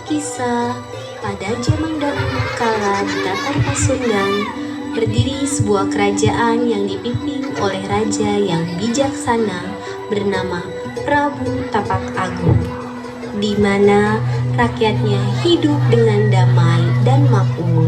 Kisah pada zaman dahulu kala di Tatar Pasundan berdiri sebuah kerajaan yang dipimpin oleh raja yang bijaksana bernama Prabu Tapak Agung, di mana rakyatnya hidup dengan damai dan makmur.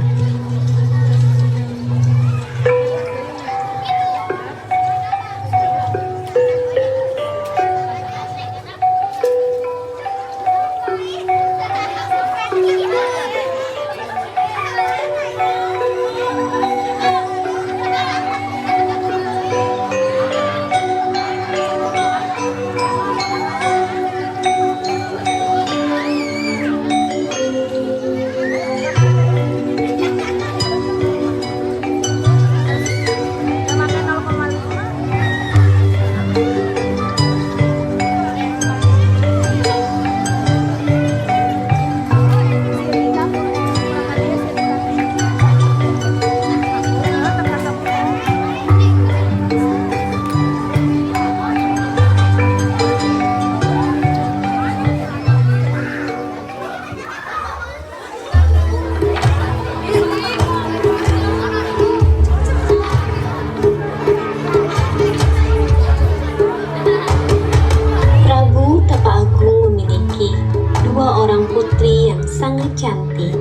Putri yang sangat cantik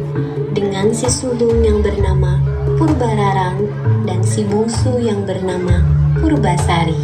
dengan si sulung yang bernama Purbararang dan si bungsu yang bernama Purbasari.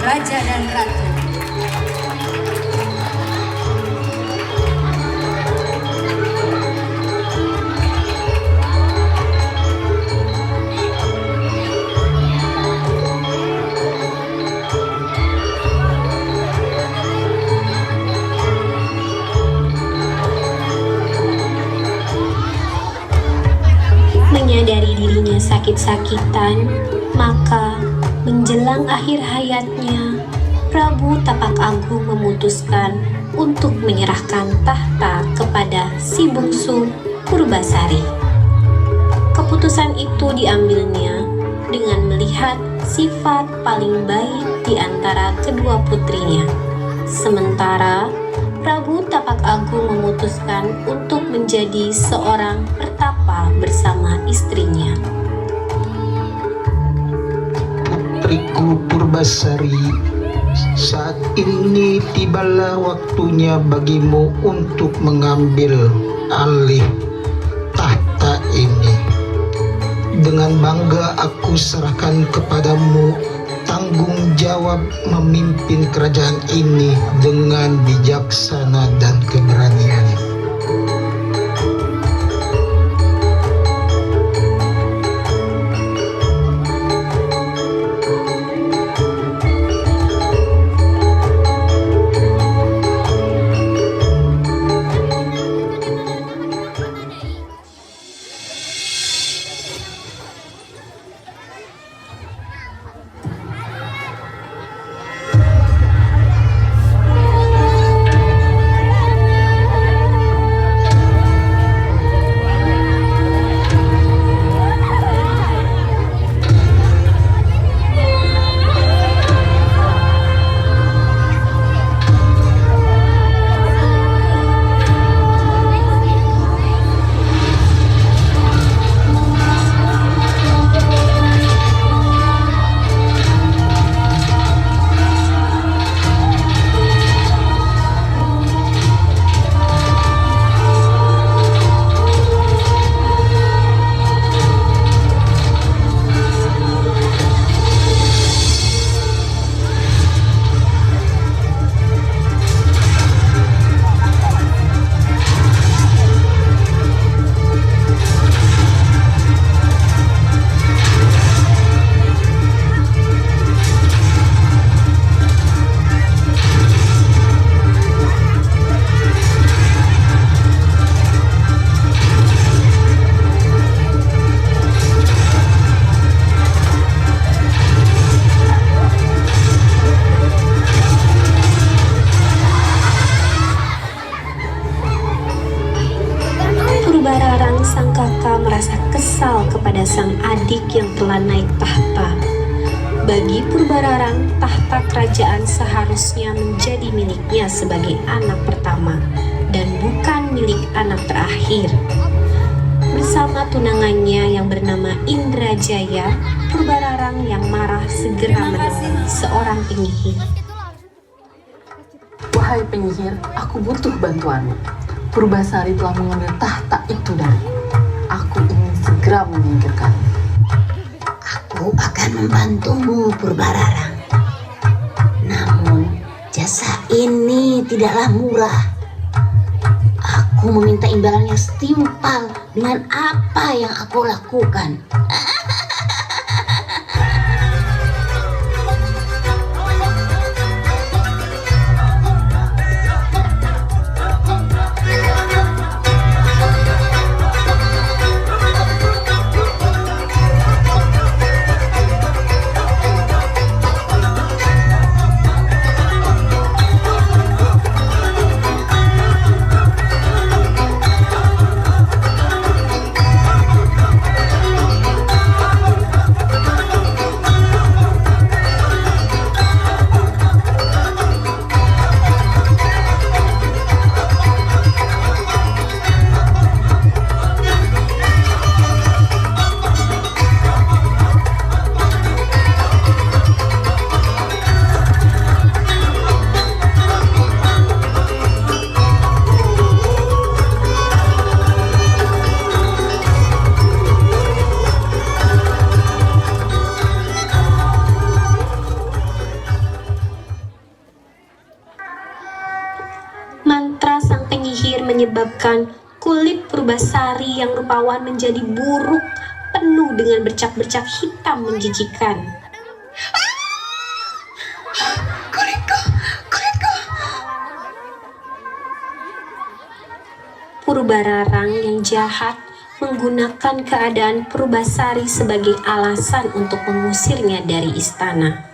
Raja dan Ratu. Menyadari dirinya sakit-sakitan, maka menjelang akhir hayatnya, Prabu Tapak Agung memutuskan untuk menyerahkan tahta kepada si bungsu Purbasari. Keputusan itu diambilnya dengan melihat sifat paling baik di antara kedua putrinya. Sementara Prabu Tapak Agung memutuskan untuk menjadi seorang pertapa bersama istrinya. Putriku Purbasari, saat ini tibalah waktunya bagimu untuk mengambil alih tahta ini. Dengan bangga aku serahkan kepadamu tanggung jawab memimpin kerajaan ini dengan bijaksana dan keberanian. berdoa kepada sang adik yang telah naik tahta. Bagi Purbararang, tahta kerajaan seharusnya menjadi miliknya sebagai anak pertama dan bukan milik anak terakhir. Bersama tunangannya yang bernama Indrajaya, Purbararang yang marah segera menemui seorang penyihir. Wahai penyihir, aku butuh bantuanmu. Purbasari telah mengambil tahta itu dariku. Aku ingin segera menyingkirkannya. Aku akan membantumu, Purbararang. Namun, jasa ini tidaklah murah. Aku meminta imbalan yang setimpal dengan apa yang aku lakukan. Mantra sang penyihir menyebabkan kulit Purbasari yang rupawan menjadi buruk, penuh dengan bercak-bercak hitam menjijikan. Kulitku. Purbararang yang jahat menggunakan keadaan Purbasari sebagai alasan untuk mengusirnya dari istana.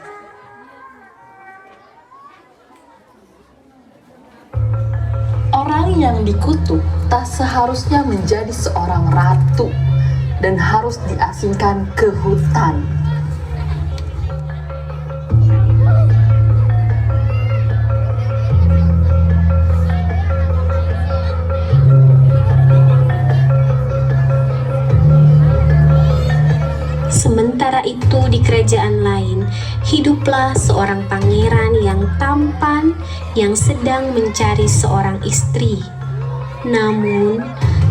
Orang yang dikutuk tak seharusnya menjadi seorang ratu dan harus diasingkan ke hutan. Sementara itu di kerajaan lain, hiduplah seorang pangeran yang tampan yang sedang mencari seorang istri. Namun,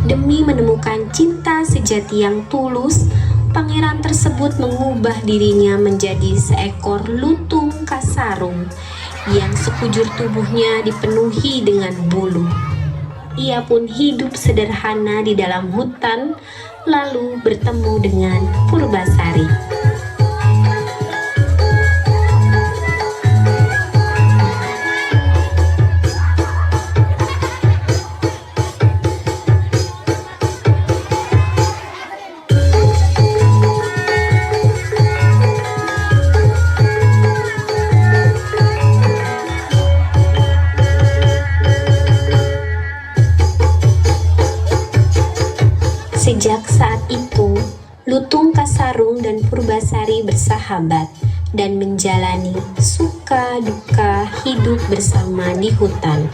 demi menemukan cinta sejati yang tulus, pangeran tersebut mengubah dirinya menjadi seekor lutung kasarung yang sekujur tubuhnya dipenuhi dengan bulu. Ia pun hidup sederhana di dalam hutan, lalu bertemu dengan Purbasari. Sejak saat itu, lutung kasarung dan Purbasari bersahabat dan menjalani suka duka hidup bersama di hutan.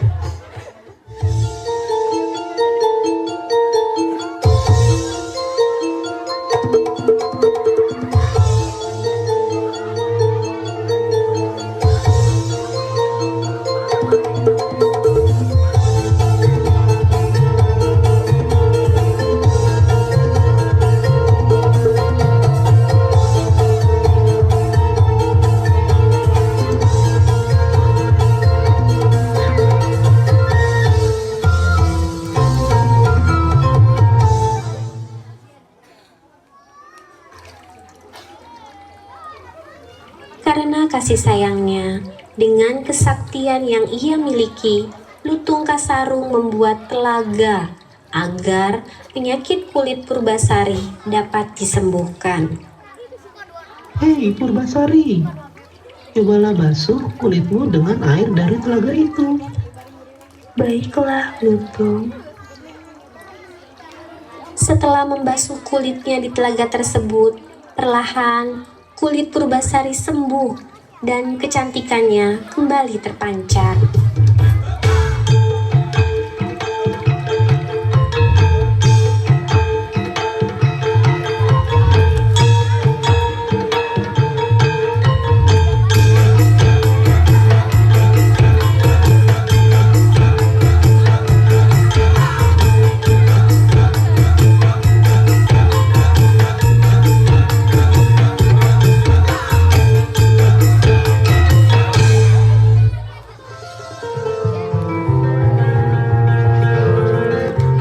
Karena kasih sayangnya, dengan kesaktian yang ia miliki, lutung kasarung membuat telaga agar penyakit kulit Purbasari dapat disembuhkan. Hei Purbasari, cobalah basuh kulitmu dengan air dari telaga itu. Baiklah, lutung. Setelah membasuh kulitnya di telaga tersebut, perlahan kulit Purbasari sembuh dan kecantikannya kembali terpancar.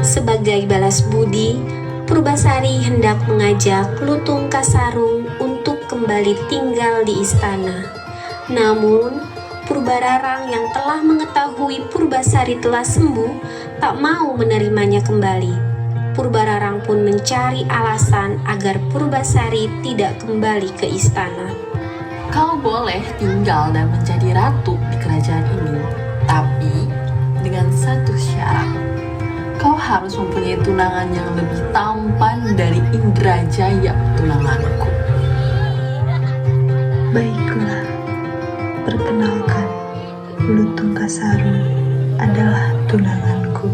Sebagai balas budi, Purbasari hendak mengajak Lutung Kasarung untuk kembali tinggal di istana. Namun, Purbararang yang telah mengetahui Purbasari telah sembuh tak mau menerimanya kembali. Purbararang pun mencari alasan agar Purbasari tidak kembali ke istana. Kau boleh tinggal dan menjadi ratu di kerajaan ini, tapi dengan satu syarat. Kau harus mempunyai tunangan yang lebih tampan dari Indrajaya tunanganku. Baiklah, perkenalkan, Lutung Kasarung adalah tunanganku.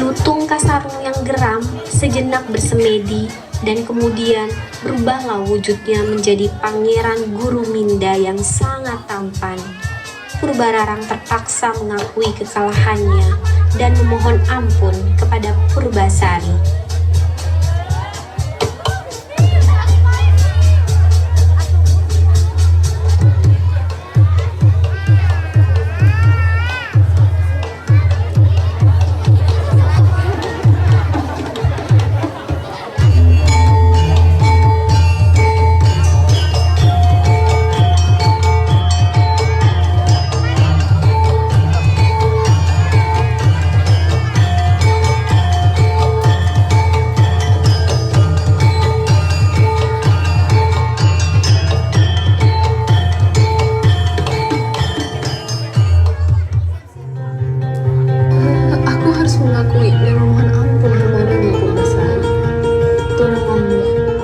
Lutung Kasarung yang geram sejenak bersemedi dan kemudian berubahlah wujudnya menjadi pangeran Guruminda yang sangat tampan. Purbararang terpaksa mengakui kekalahannya dan memohon ampun kepada Purbasari. Mengakui dan memohon ampun kepadanya, Purbasari. Tunanganmu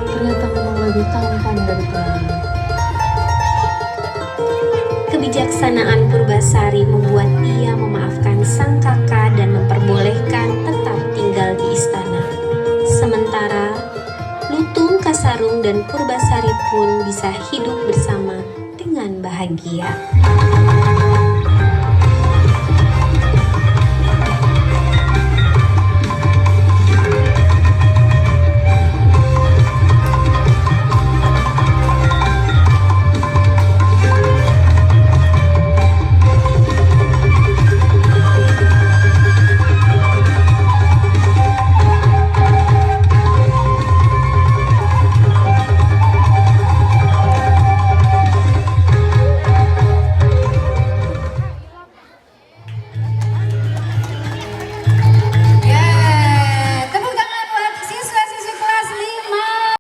ternyata memang lebih tampan dari tunanganmu. Kebijaksanaan Purbasari membuat ia memaafkan sang kakak dan memperbolehkan tetap tinggal di istana. Sementara Lutung Kasarung dan Purbasari pun bisa hidup bersama dengan bahagia.